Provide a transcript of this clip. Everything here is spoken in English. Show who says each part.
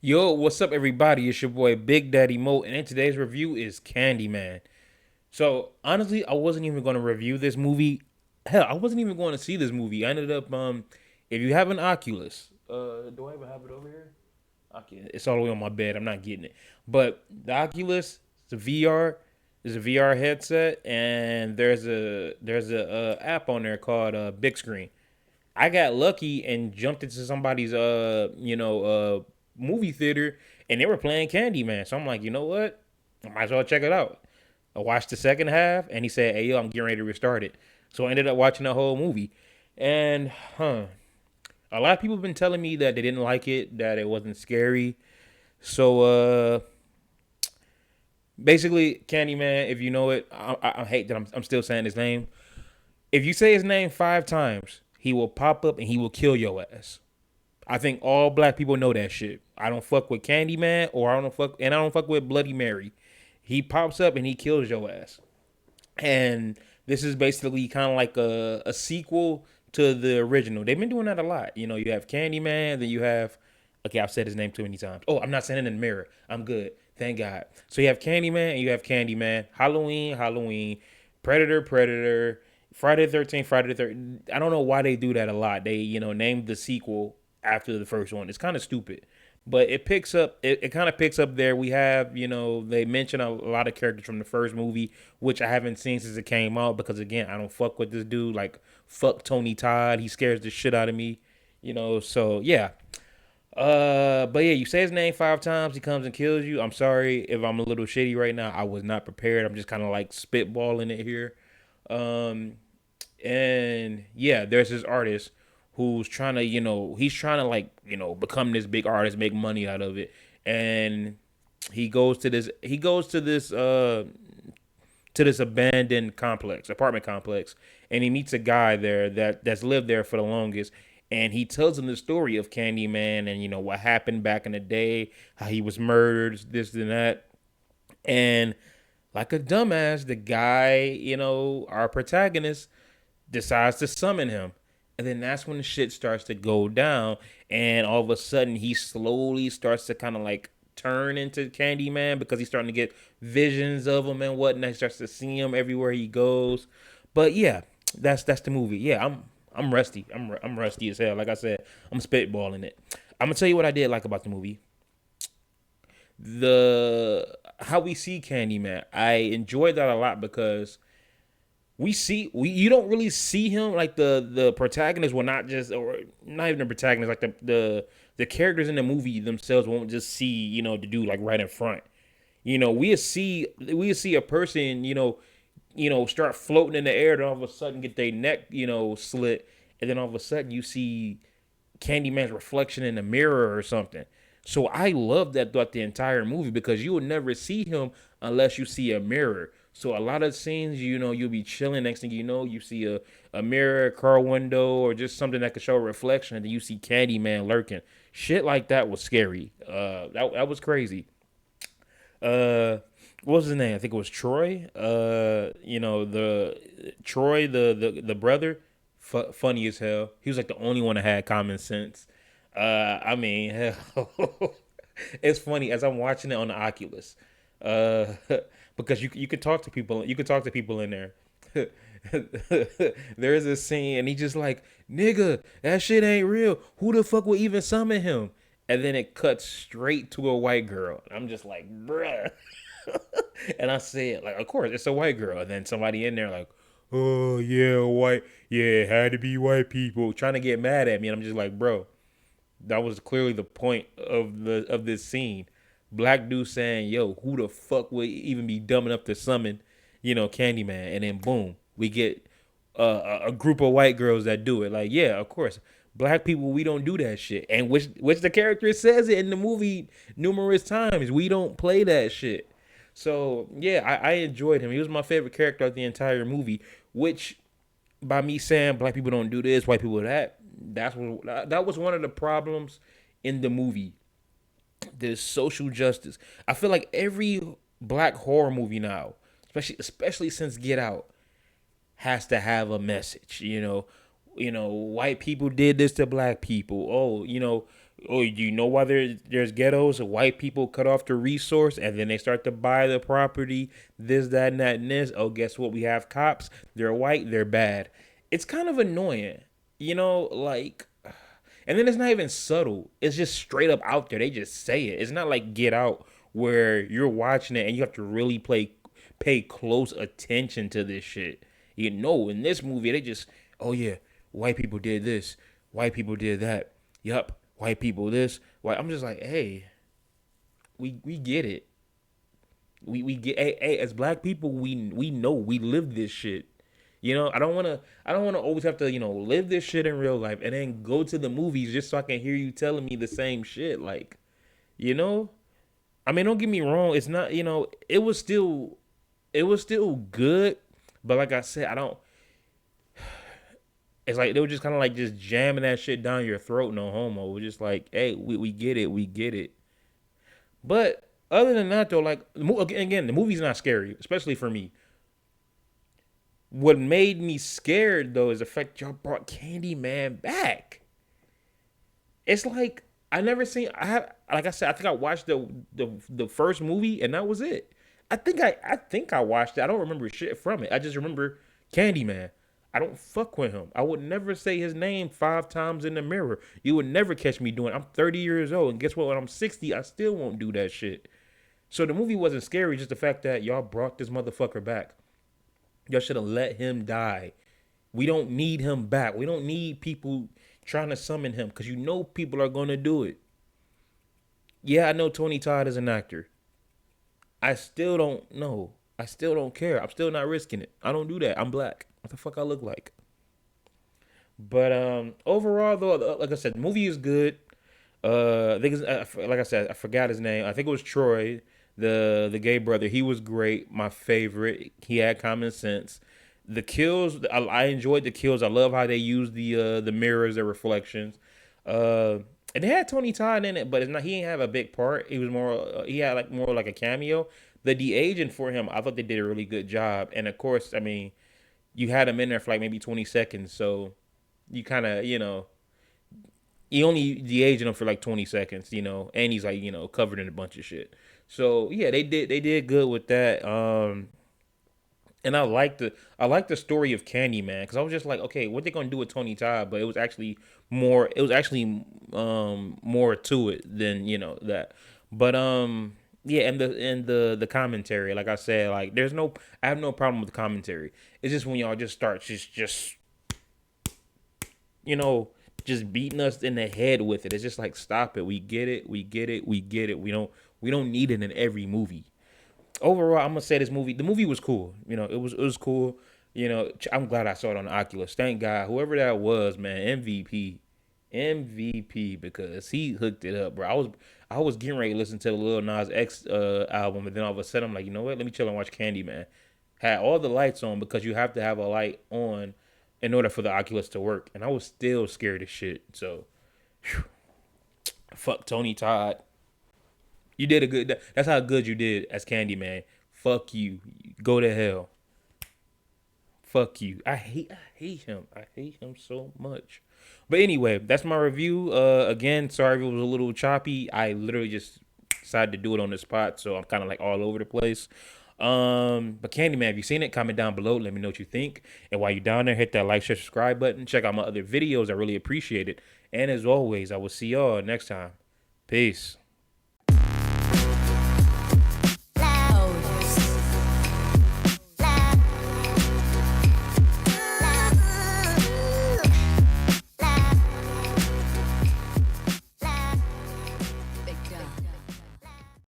Speaker 1: Yo, what's up, everybody? It's your boy Big Daddy Mo, and in today's review is Candyman. So honestly, I wasn't even going to review this movie. Hell, I wasn't even going to see this movie. I ended up, if you have an Oculus, do I even have it over here? Okay, it's all the way on my bed. I'm not getting it. But the Oculus, it's a VR, is a VR headset, and there's a app on there called Big Screen. I got lucky and jumped into somebody's movie theater and they were playing Candyman. So I'm like, you know what? I might as well check it out. I watched the second half and he said, "Hey yo, I'm getting ready to restart it." So I ended up watching the whole movie. And a lot of people have been telling me that they didn't like it, that it wasn't scary. So basically Candyman, if you know it, I hate that I'm still saying his name. If you say his name 5 times, he will pop up and he will kill your ass. I think all black people know that shit. I don't fuck with Candyman or I don't fuck with Bloody Mary. He pops up and he kills your ass. And this is basically kind of like a sequel to the original. They've been doing that a lot. You know, you have Candyman, then you have okay, I've said his name too many times. Oh, I'm not saying it in the mirror. I'm good. Thank God. So you have Candyman and you have Candyman, Halloween, Predator, Friday the 13th, Friday the 13th. I don't know why they do that a lot. They, named the sequel after the first one. It's kind of stupid. But it picks up, it kind of picks up there. We have, they mention a lot of characters from the first movie, which I haven't seen since it came out because, again, I don't fuck with this dude. Like, fuck Tony Todd. He scares the shit out of me, so yeah. But yeah, you say his name 5 times, he comes and kills you. I'm sorry if I'm a little shitty right now. I was not prepared. I'm just kind of like spitballing it here. Um, and yeah, there's this artist who's trying to, he's trying to like, become this big artist, make money out of it. And he goes to this abandoned apartment complex, and he meets a guy there that's lived there for the longest. And he tells him the story of Candyman and what happened back in the day, how he was murdered, this and that. And like a dumbass, the guy, our protagonist, decides to summon him. And then that's when the shit starts to go down. And all of a sudden, he slowly starts to kind of like turn into Candyman because he's starting to get visions of him and whatnot. He starts to see him everywhere he goes. But yeah, that's the movie. Yeah, I'm rusty. I'm rusty as hell. Like I said, I'm spitballing it. I'm gonna tell you what I did like about the movie. The how we see Candyman. I enjoyed that a lot because we you don't really see him like the protagonist will not just or not even the protagonist like the characters in the movie themselves won't just see the dude like right in front. We see a person start floating in the air and all of a sudden get their neck slit, and then all of a sudden you see Candyman's reflection in the mirror or something. So I love that throughout the entire movie because you will never see him unless you see a mirror. So a lot of scenes, you'll be chilling. Next thing you know, you see a mirror, a car window, or just something that could show a reflection, and then you see Candyman lurking. Shit like that was scary. That was crazy. Uh, what was his name? I think it was Troy. The Troy, the brother, funny as hell. He was like the only one that had common sense. I mean, hell, it's funny as I'm watching it on the Oculus, uh, because you could talk to people. You could talk to people in there. There is a scene, and he just like, nigga, that shit ain't real. Who the fuck would even summon him? And then it cuts straight to a white girl. I'm just like, bruh. And I said, like, of course, it's a white girl. And then somebody in there, like, oh, yeah, white. Yeah, it had to be white people trying to get mad at me. And I'm just like, bro, that was clearly the point of this scene. Black dude saying, "Yo, who the fuck would even be dumb enough to summon, Candyman?" And then boom, we get a group of white girls that do it. Like, yeah, of course, black people we don't do that shit. And which the character says it in the movie numerous times. We don't play that shit. So yeah, I enjoyed him. He was my favorite character of the entire movie. Which by me saying black people don't do this, white people that, that was one of the problems in the movie. There's social justice. I feel like every black horror movie now, especially since Get Out, has to have a message. White people did this to black people. Oh, Oh, you know why there's ghettos? White people cut off the resource, and then they start to buy the property. This, that, and that, and this. Oh, guess what? We have cops. They're white. They're bad. It's kind of annoying, like. And then it's not even subtle. It's just straight up out there. They just say it. It's not like Get Out where you're watching it and you have to really pay close attention to this shit. In this movie they just, oh yeah, white people did this, white people did that. Yup, white people this. White. I'm just like, hey, we get it. We get, hey, as black people we know we live this shit. I don't wanna always have to, live this shit in real life and then go to the movies just so I can hear you telling me the same shit. Like, you know? I mean, don't get me wrong, it's not, it was still good, but like I said, I don't it's like they were just kind of like just jamming that shit down your throat, no homo. We're just like, hey, we get it, we get it. But other than that though, like again, the movie's not scary, especially for me. What made me scared though is the fact y'all brought Candyman back. It's like I never seen. I have, like I said, I think I watched the first movie and that was it. I think I watched it. I don't remember shit from it. I just remember Candyman. I don't fuck with him. I would never say his name 5 times in the mirror. You would never catch me doing it. I'm 30 years old, and guess what? When I'm 60, I still won't do that shit. So the movie wasn't scary, just the fact that y'all brought this motherfucker back. Y'all should have let him die. We don't need him back. We don't need people trying to summon him because people are going to do it. Yeah, I know Tony Todd is an actor. I still don't know. I still don't care. I'm still not risking it. I don't do that. I'm black. What the fuck I look like? But overall, though, like I said, the movie is good. I think like I said, I forgot his name. I think it was Troy, the gay brother. He was great. My favorite. He had common sense. The kills, I enjoyed the kills. I love how they used the mirrors, the reflections. Uh, and they had Tony Todd in it, but it's not. He didn't have a big part. He was more. He had like more like a cameo. The de aging for him, I thought they did a really good job. And of course, I mean, you had him in there for like maybe 20 seconds, so you kind of he only de-aging him for like 20 seconds, and he's like, covered in a bunch of shit. So yeah, they did good with that. And I like the story of Candyman because I was just like, okay, what they gonna do with Tony Todd? But it was actually more to it than that. But yeah, and the commentary, like I said, like I have no problem with the commentary. It's just when y'all just start just you know, just beating us in the head with it. It's just like stop it. We get it. We get it. We get it. We don't need it in every movie. Overall, I'm gonna say the movie was cool. It was cool. I'm glad I saw it on the Oculus. Thank God. Whoever that was, man, MVP. MVP because he hooked it up, bro. I was getting ready to listen to the Lil Nas X album, and then all of a sudden I'm like, you know what? Let me chill and watch Candyman. Had all the lights on because you have to have a light on in order for the Oculus to work, and I was still scared as shit. So, whew, fuck Tony Todd. You did a good. That's how good you did as Candyman. Fuck you. Go to hell. Fuck you. I hate him. I hate him so much. But anyway, that's my review. Again, sorry if it was a little choppy. I literally just decided to do it on the spot, so I'm kind of like all over the place. But Candyman, if you seen it, comment down below. Let me know what you think. And while you're down there, hit that like, share, subscribe button. Check out my other videos. I really appreciate it. And as always, I will see y'all next time. Peace.